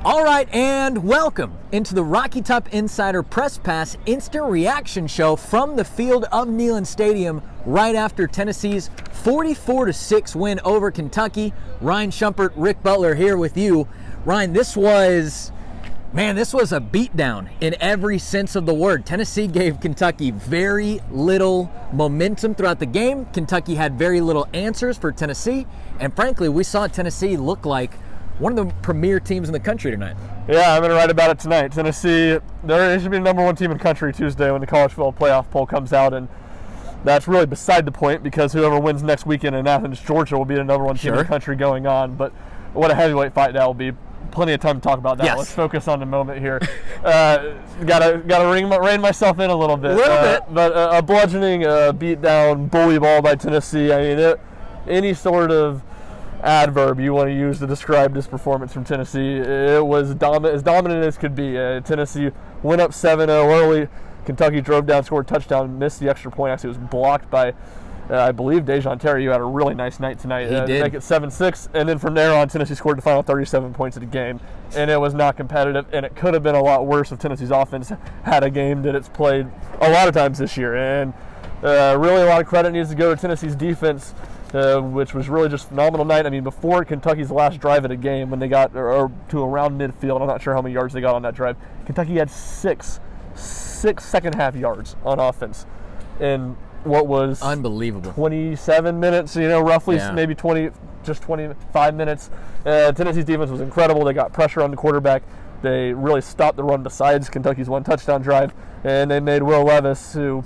All right, and welcome into the Rocky Top Insider Press Pass instant reaction show from the field of Neyland Stadium right after Tennessee's 44-6 win over Kentucky. Ryan Schumpert, Rick Butler here with you. Ryan, this was a beatdown in every sense of the word. Tennessee gave Kentucky very little momentum throughout the game. Kentucky had very little answers for Tennessee, and frankly, we saw Tennessee look like one of the premier teams in the country tonight. Yeah, I'm going to write about it tonight. Tennessee, they should be the number one team in the country Tuesday when the college football playoff poll comes out, and that's really beside the point because whoever wins next weekend in Athens, Georgia will be the number one team in the country going on. But what a heavyweight fight that will be. Plenty of time to talk about that. Yes. Let's focus on the moment here. Gotta rein myself in a little bit. But a bludgeoning, beat-down, bully ball by Tennessee. I mean, any sort of adverb you want to use to describe this performance from Tennessee, it was as dominant as could be. Tennessee went up 7-0 early. Kentucky drove down, scored a touchdown, missed the extra point. Actually, it was blocked by, I believe, Dejon Terry, who had a really nice night tonight. He did. To make it 7-6, and then from there on, Tennessee scored the final 37 points of the game, and it was not competitive, and it could have been a lot worse if Tennessee's offense had a game that it's played a lot of times this year. And really a lot of credit needs to go to Tennessee's defense, which was really just phenomenal night. I mean, before Kentucky's last drive of the game, when they got to around midfield, I'm not sure how many yards they got on that drive, Kentucky had six second half yards on offense in what was unbelievable 27 minutes, roughly. Maybe 25 minutes. Tennessee's defense was incredible. They got pressure on the quarterback. They really stopped the run besides Kentucky's one touchdown drive, and they made Will Levis, who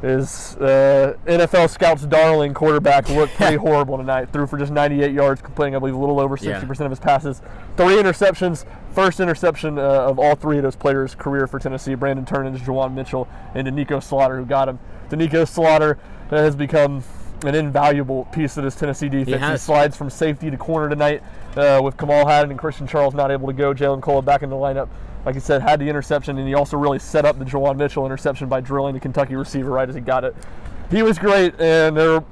is NFL scouts' darling quarterback, looked pretty horrible tonight. Threw for just 98 yards, completing, I believe, a little over 60% of his passes. 3 interceptions. First interception of all 3 of those players' career for Tennessee. Brandon Turnage, Juwan Mitchell, and Danico Slaughter, who got him. Danico Slaughter has become an invaluable piece of this Tennessee defense. He slides from safety to corner tonight with Kamal Haddon and Christian Charles not able to go. Jalen Cole back in the lineup. Like I said, had the interception, and he also really set up the Juwan Mitchell interception by drilling the Kentucky receiver right as he got it. He was great, and there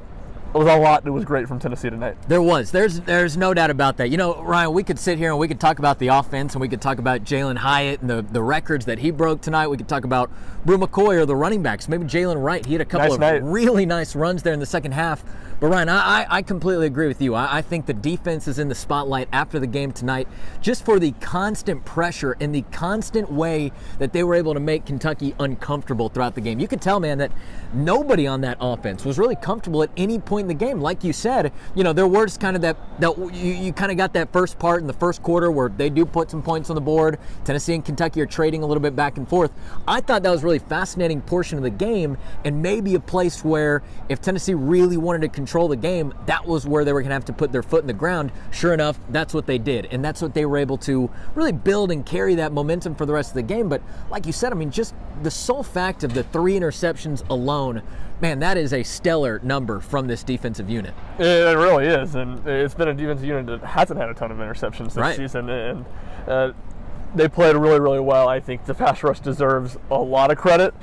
was a lot that was great from Tennessee tonight. There was. There's no doubt about that. Ryan, we could sit here and we could talk about the offense, and we could talk about Jalen Hyatt and the records that he broke tonight. We could talk about Brew McCoy or the running backs. Maybe Jalen Wright. He had a couple of really nice runs there in the second half. But Ryan, I completely agree with you. I think the defense is in the spotlight after the game tonight just for the constant pressure and the constant way that they were able to make Kentucky uncomfortable throughout the game. You could tell, man, that nobody on that offense was really comfortable at any point in the game. Like you said, there were just kind of that you kind of got that first part in the first quarter where they do put some points on the board. Tennessee and Kentucky are trading a little bit back and forth. I thought that was a really fascinating portion of the game, and maybe a place where if Tennessee really wanted to control the game, that was where they were going to have to put their foot in the ground. Sure enough, that's what they did, and that's what they were able to really build and carry that momentum for the rest of the game. But like you said, I mean, just the sole fact of the 3 interceptions alone, man, that is a stellar number from this defensive unit. It really is, and it's been a defensive unit that hasn't had a ton of interceptions this season, and they played really, really well. I think the pass rush deserves a lot of credit.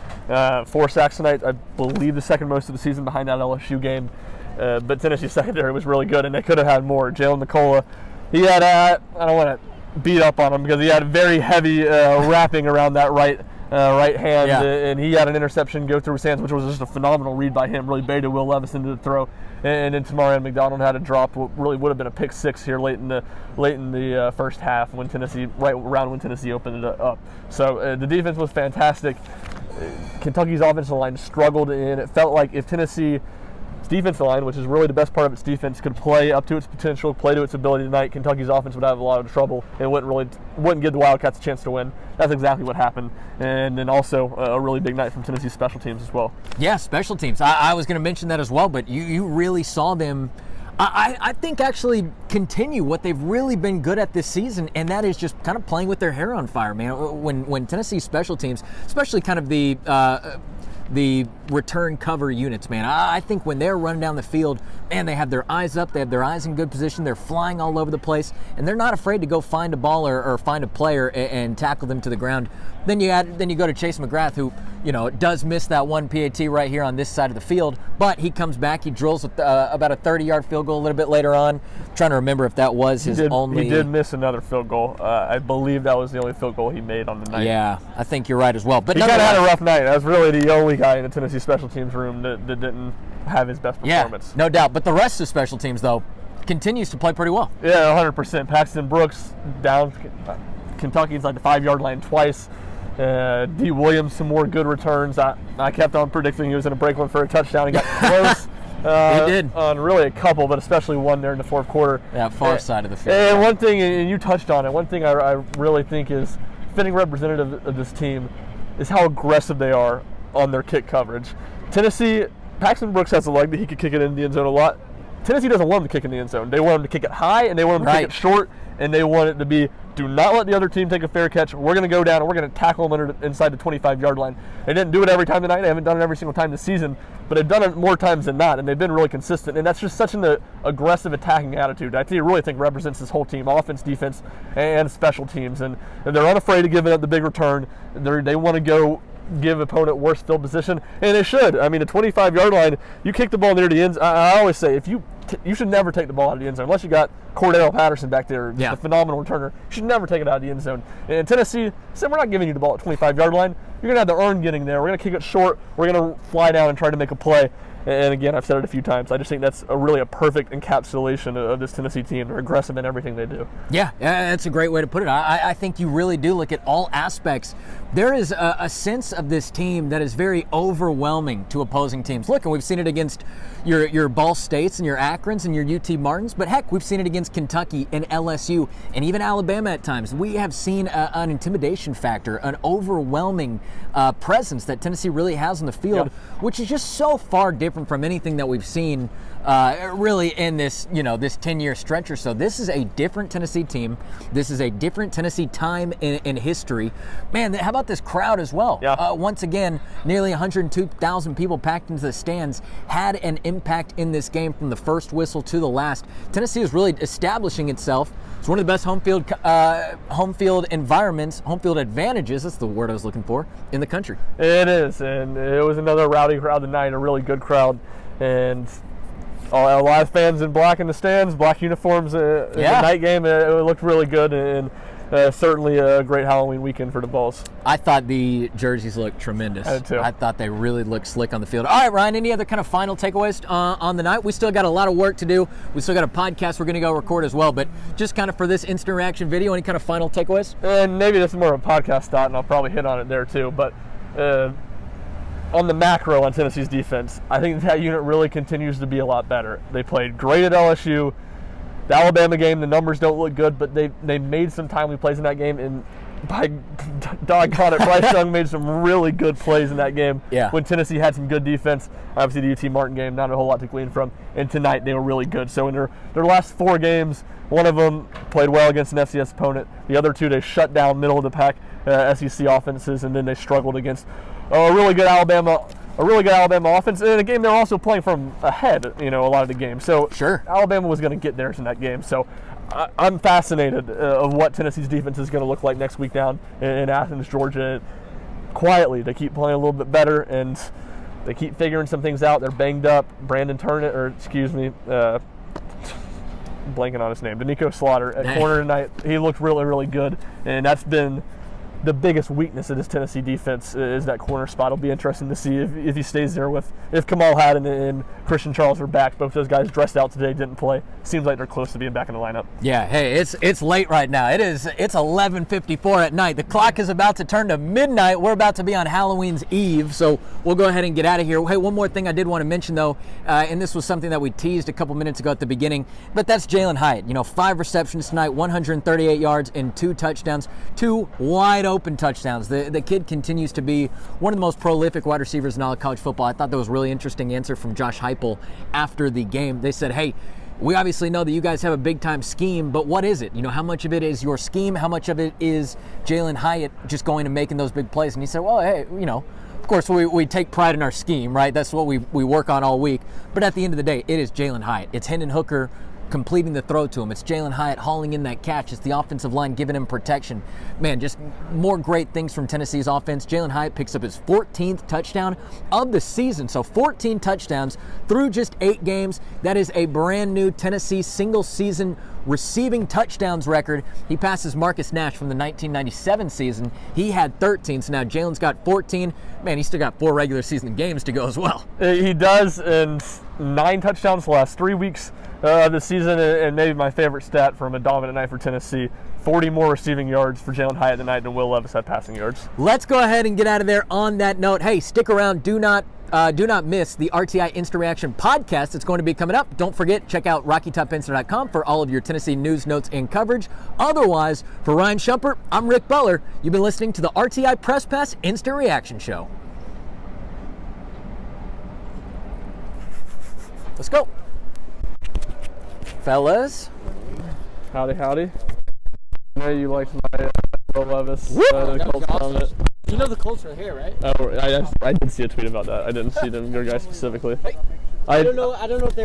4 sacks tonight, I believe the second most of the season behind that LSU game. But Tennessee's secondary was really good, and they could have had more. Jalen McCullough, he had, I don't want to beat up on him because he had very heavy wrapping around that right hand, and he had an interception go through his hands, which was just a phenomenal read by him, really baited Will Levis into the throw. And then Tamarian McDonald had a drop, what really would have been a pick 6 here late in the first half when Tennessee opened it up. So the defense was fantastic. Kentucky's offensive line struggled, and it felt like if Tennessee's defensive line, which is really the best part of its defense, could play up to its potential, play to its ability tonight, Kentucky's offense would have a lot of trouble and wouldn't give the Wildcats a chance to win. That's exactly what happened. And then also a really big night from Tennessee's special teams as well. Yeah, special teams. I was going to mention that as well, but you really saw them, I think, actually continue what they've really been good at this season, and that is just kind of playing with their hair on fire, man. When Tennessee's special teams, especially kind of the return cover units, man. I think when they're running down the field, man, they have their eyes up, they have their eyes in good position, they're flying all over the place, and they're not afraid to go find a ball or find a player and tackle them to the ground. Then you go to Chase McGrath, who, does miss that one PAT right here on this side of the field, but he comes back, he drills about a 30-yard field goal a little bit later on. I'm trying to remember if that was his only. He did miss another field goal. I believe that was the only field goal he made on the night. Yeah, I think you're right as well. But he kind of had a rough night. That was really the only guy in the Tennessee special teams room that didn't have his best performance. Yeah, no doubt. But the rest of special teams, though, continues to play pretty well. Yeah, 100%. Paxton Brooks down Kentucky inside the 5-yard line twice. D. Williams, some more good returns. I kept on predicting he was going to break one for a touchdown. He got close. He did. On really a couple, but especially one there in the fourth quarter. Yeah, far side of the field. And one thing, and you touched on it, one thing I really think is fitting representative of this team is how aggressive they are on their kick coverage. Tennessee, Paxton Brooks has a leg that he could kick it in the end zone a lot. Tennessee doesn't want him to kick in the end zone. They want him to kick it high, and they want him to kick it short, and they want it to be, do not let the other team take a fair catch. We're going to go down, and we're going to tackle them inside the 25-yard line. They didn't do it every time tonight. They haven't done it every single time this season, but they've done it more times than not, and they've been really consistent. And that's just such an aggressive attacking attitude. I really think represents this whole team, offense, defense, and special teams. And they're unafraid of giving up the big return. They want to go give opponent worse field position, and they should. I mean, the 25-yard line, you kick the ball near the end. I always say, if you should never take the ball out of the end zone unless you got Cordell Patterson back there, just a phenomenal returner. You should never take it out of the end zone. And Tennessee said, we're not giving you the ball at 25-yard line. You're going to have to earn getting there. We're going to kick it short. We're going to fly down and try to make a play. And again, I've said it a few times. I just think that's really a perfect encapsulation of this Tennessee team. They're aggressive in everything they do. Yeah, that's a great way to put it. I think you really do look at all aspects. There is a sense of this team that is very overwhelming to opposing teams. Look, and we've seen it against your Ball States and your Akrons and your UT Martins, but heck, we've seen it against Kentucky and LSU and even Alabama at times. We have seen an intimidation factor, an overwhelming presence that Tennessee really has on the field, which is just so far different from anything that we've seen really in this, this 10-year stretch or so. This is a different Tennessee team. This is a different Tennessee time in history. Man, how about this crowd as well? Yeah. Once again, nearly 102,000 people packed into the stands had an impact in this game from the first whistle to the last. Tennessee is really establishing itself. It's one of the best home field environments, home field advantages, that's the word I was looking for, in the country. It is, and it was another rowdy crowd tonight, a really good crowd. And a lot of fans in black in the stands, black uniforms in the night game. It looked really good, and certainly a great Halloween weekend for the Bulls. I thought the jerseys looked tremendous. I did too. I thought they really looked slick on the field. All right, Ryan, any other kind of final takeaways on the night? We still got a lot of work to do. We still got a podcast we're going to go record as well, but just kind of for this instant reaction video, any kind of final takeaways? And maybe this is more of a podcast thought, and I'll probably hit on it there too, but on the macro on Tennessee's defense, I think that unit really continues to be a lot better. They played great at LSU. The Alabama game, the numbers don't look good, but they made some timely plays in that game, and by doggone it, Bryce Young made some really good plays in that game when Tennessee had some good defense. Obviously, the UT Martin game, not a whole lot to glean from, and tonight they were really good. So in their last 4 games, one of them played well against an FCS opponent. The other 2, they shut down middle of the pack SEC offenses, and then they struggled against a really good Alabama offense, and in a game they're also playing from ahead, a lot of the game. So Alabama was going to get theirs in that game. So I'm fascinated of what Tennessee's defense is going to look like next week down in Athens, Georgia. Quietly, they keep playing a little bit better, and they keep figuring some things out. They're banged up. Brandon blanking on his name, Danico Slaughter at corner tonight. He looked really, really good, and that's been the biggest weakness of this Tennessee defense is that corner spot. It'll be interesting to see if he stays there if Kamal Haddon and Christian Charles are back. Both those guys dressed out today, didn't play. Seems like they're close to being back in the lineup. Yeah, hey, it's late right now. It's 11:54 at night. The clock is about to turn to midnight. We're about to be on Halloween's Eve, so we'll go ahead and get out of here. Hey, one more thing I did want to mention though, and this was something that we teased a couple minutes ago at the beginning, but that's Jalen Hyatt. 5 receptions tonight, 138 yards and 2 touchdowns, 2 wide open touchdowns. The kid continues to be one of the most prolific wide receivers in all of college football. I thought that was a really interesting answer from Josh Heupel after the game. They said, hey, we obviously know that you guys have a big-time scheme, but what is it? How much of it is your scheme? How much of it is Jalen Hyatt just going and making those big plays? And he said, well, hey, of course, we take pride in our scheme, right? That's what we work on all week. But at the end of the day, it is Jalen Hyatt. It's Hendon Hooker completing the throw to him. It's Jalen Hyatt hauling in that catch. It's the offensive line giving him protection. Man, just more great things from Tennessee's offense. Jalen Hyatt picks up his 14th touchdown of the season. So 14 touchdowns through just 8 games. That is a brand new Tennessee single season receiving touchdowns record. He passes Marcus Nash from the 1997 season. He had 13, so now Jalen's got 14. Man, he's still got 4 regular season games to go as well. He does, and 9 touchdowns the last 3 weeks of the season, and maybe my favorite stat from a dominant night for Tennessee, 40 more receiving yards for Jalen Hyatt tonight than Will Levis had passing yards. Let's go ahead and get out of there on that note. Hey, stick around. Do not miss the RTI Instant Reaction podcast that's going to be coming up. Don't forget, check out RockyTopInstant.com for all of your Tennessee news, notes, and coverage. Otherwise, for Ryan Schumpert, I'm Rick Butler. You've been listening to the RTI Press Pass Instant Reaction Show. Let's go. Fellas. Howdy, howdy. I know you liked my Will Levis Colts comment. You know the Colts are here, right? Oh, I did see a tweet about that. I didn't see them, your guy specifically. I don't know if they were